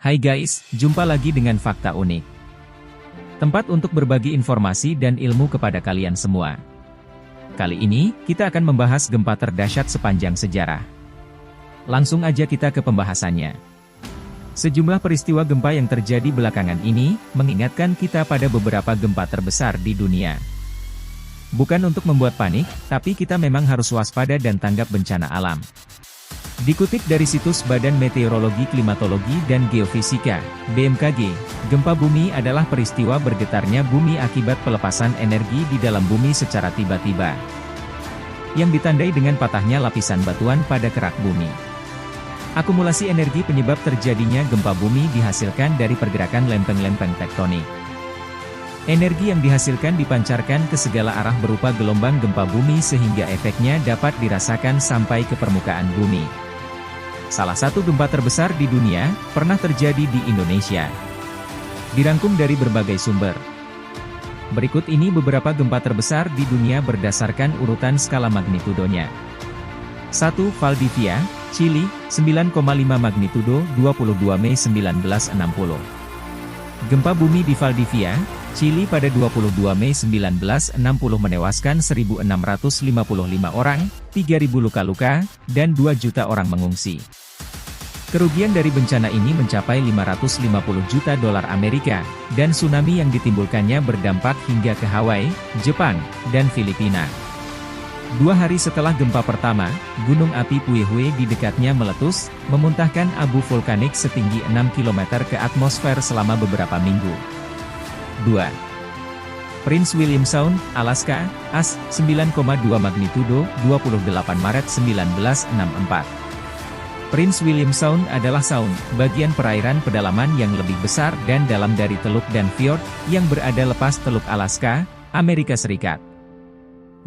Hai guys, jumpa lagi dengan Fakta Unik. Tempat untuk berbagi informasi dan ilmu kepada kalian semua. Kali ini, kita akan membahas gempa terdahsyat sepanjang sejarah. Langsung aja kita ke pembahasannya. Sejumlah peristiwa gempa yang terjadi belakangan ini, mengingatkan kita pada beberapa gempa terbesar di dunia. Bukan untuk membuat panik, tapi kita memang harus waspada dan tanggap bencana alam. Dikutip dari situs Badan Meteorologi, Klimatologi, dan Geofisika, BMKG, gempa bumi adalah peristiwa bergetarnya bumi akibat pelepasan energi di dalam bumi secara tiba-tiba, yang ditandai dengan patahnya lapisan batuan pada kerak bumi. Akumulasi energi penyebab terjadinya gempa bumi dihasilkan dari pergerakan lempeng-lempeng tektonik. Energi yang dihasilkan dipancarkan ke segala arah berupa gelombang gempa bumi sehingga efeknya dapat dirasakan sampai ke permukaan bumi. Salah satu gempa terbesar di dunia, pernah terjadi di Indonesia. Dirangkum dari berbagai sumber. Berikut ini beberapa gempa terbesar di dunia berdasarkan urutan skala magnitudonya. 1. Valdivia, Chili, 9,5 magnitudo, 22 Mei 1960. Gempa bumi di Valdivia, Chili pada 22 Mei 1960 menewaskan 1.655 orang, 3.000 luka-luka, dan 2 juta orang mengungsi. Kerugian dari bencana ini mencapai 550 juta dolar Amerika, dan tsunami yang ditimbulkannya berdampak hingga ke Hawaii, Jepang, dan Filipina. 2 hari setelah gempa pertama, gunung api Puyehue di dekatnya meletus, memuntahkan abu vulkanik setinggi 6 km ke atmosfer selama beberapa minggu. 2. Prince William Sound, Alaska, AS, 9,2 magnitudo, 28 Maret 1964. Prince William Sound adalah sound, bagian perairan pedalaman yang lebih besar dan dalam dari teluk dan fjord, yang berada lepas teluk Alaska, Amerika Serikat.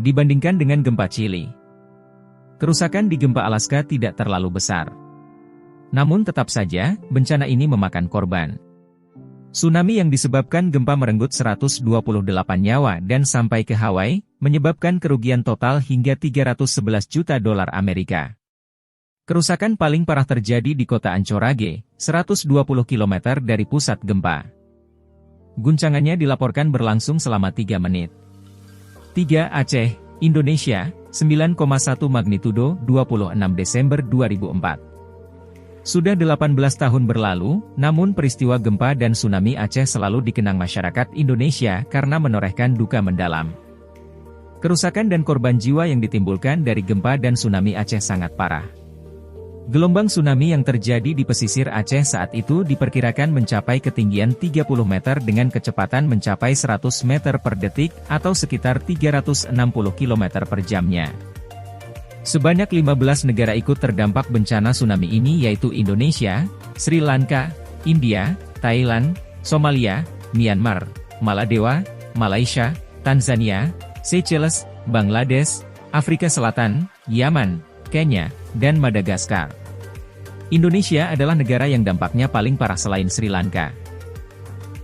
Dibandingkan dengan gempa Chili, kerusakan di gempa Alaska tidak terlalu besar. Namun tetap saja, bencana ini memakan korban. Tsunami yang disebabkan gempa merenggut 128 nyawa dan sampai ke Hawaii, menyebabkan kerugian total hingga 311 juta dolar Amerika. Kerusakan paling parah terjadi di kota Anchorage, 120 km dari pusat gempa. Guncangannya dilaporkan berlangsung selama 3 menit. 3. Aceh, Indonesia, 9,1 magnitudo, 26 Desember 2004. Sudah 18 tahun berlalu, namun peristiwa gempa dan tsunami Aceh selalu dikenang masyarakat Indonesia karena menorehkan duka mendalam. Kerusakan dan korban jiwa yang ditimbulkan dari gempa dan tsunami Aceh sangat parah. Gelombang tsunami yang terjadi di pesisir Aceh saat itu diperkirakan mencapai ketinggian 30 meter dengan kecepatan mencapai 100 meter per detik, atau sekitar 360 km per jamnya. Sebanyak 15 negara ikut terdampak bencana tsunami ini yaitu Indonesia, Sri Lanka, India, Thailand, Somalia, Myanmar, Maladewa, Malaysia, Tanzania, Seychelles, Bangladesh, Afrika Selatan, Yaman, Kenya, dan Madagaskar. Indonesia adalah negara yang dampaknya paling parah selain Sri Lanka,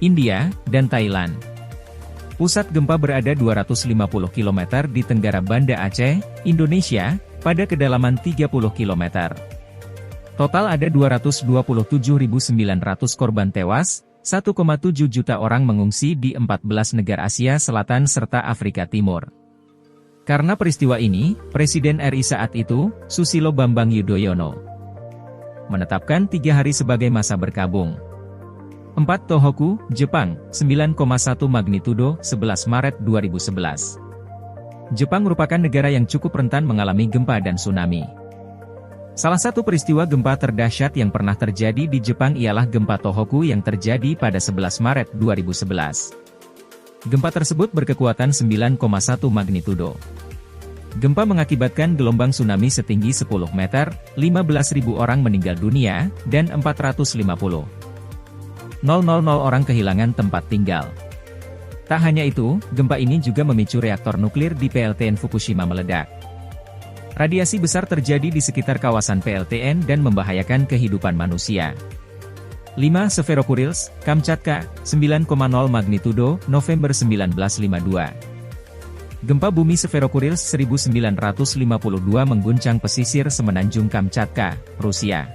India, dan Thailand. Pusat gempa berada 250 km di Tenggara Banda Aceh, Indonesia, pada kedalaman 30 km. Total ada 227.900 korban tewas, 1,7 juta orang mengungsi di 14 negara Asia Selatan serta Afrika Timur. Karena peristiwa ini, Presiden RI saat itu, Susilo Bambang Yudhoyono, menetapkan 3 hari sebagai masa berkabung. 4. Tohoku, Jepang, 9,1 magnitudo, 11 Maret 2011. Jepang merupakan negara yang cukup rentan mengalami gempa dan tsunami. Salah satu peristiwa gempa terdahsyat yang pernah terjadi di Jepang ialah gempa Tohoku yang terjadi pada 11 Maret 2011. Gempa tersebut berkekuatan 9,1 magnitudo. Gempa mengakibatkan gelombang tsunami setinggi 10 meter, 15.000 orang meninggal dunia, dan 450.000 orang kehilangan tempat tinggal. Tak hanya itu, gempa ini juga memicu reaktor nuklir di PLTN Fukushima meledak. Radiasi besar terjadi di sekitar kawasan PLTN dan membahayakan kehidupan manusia. 5. Severokurils, Kamchatka, 9,0 magnitudo, November 1952. Gempa bumi Severokurils 1952 mengguncang pesisir semenanjung Kamchatka, Rusia.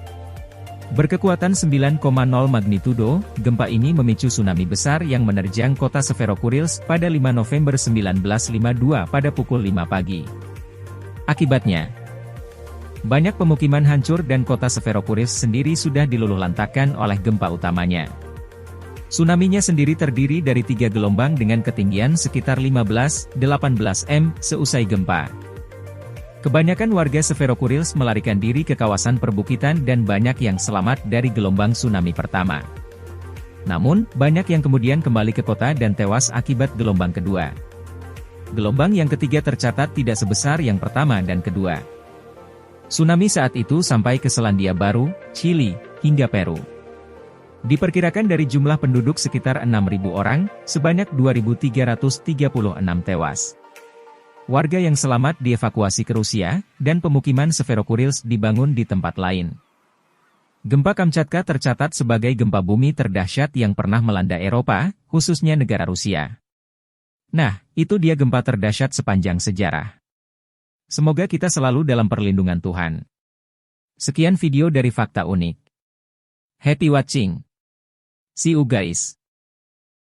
Berkekuatan 9,0 magnitudo, gempa ini memicu tsunami besar yang menerjang kota Severokurisk pada 5 November 1952 pada pukul 5 pagi. Akibatnya, banyak pemukiman hancur dan kota Severokurisk sendiri sudah diluluhlantakkan oleh gempa utamanya. Tsunami-nya sendiri terdiri dari 3 gelombang dengan ketinggian sekitar 15-18 m seusai gempa. Kebanyakan warga Severokurisk melarikan diri ke kawasan perbukitan dan banyak yang selamat dari gelombang tsunami pertama. Namun, banyak yang kemudian kembali ke kota dan tewas akibat gelombang kedua. Gelombang yang ketiga tercatat tidak sebesar yang pertama dan kedua. Tsunami saat itu sampai ke Selandia Baru, Chili, hingga Peru. Diperkirakan dari jumlah penduduk sekitar 6.000 orang, sebanyak 2.336 tewas. Warga yang selamat dievakuasi ke Rusia, dan pemukiman Severokurisk dibangun di tempat lain. Gempa Kamchatka tercatat sebagai gempa bumi terdahsyat yang pernah melanda Eropa, khususnya negara Rusia. Nah, itu dia gempa terdahsyat sepanjang sejarah. Semoga kita selalu dalam perlindungan Tuhan. Sekian video dari Fakta Unik. Happy watching. See you guys.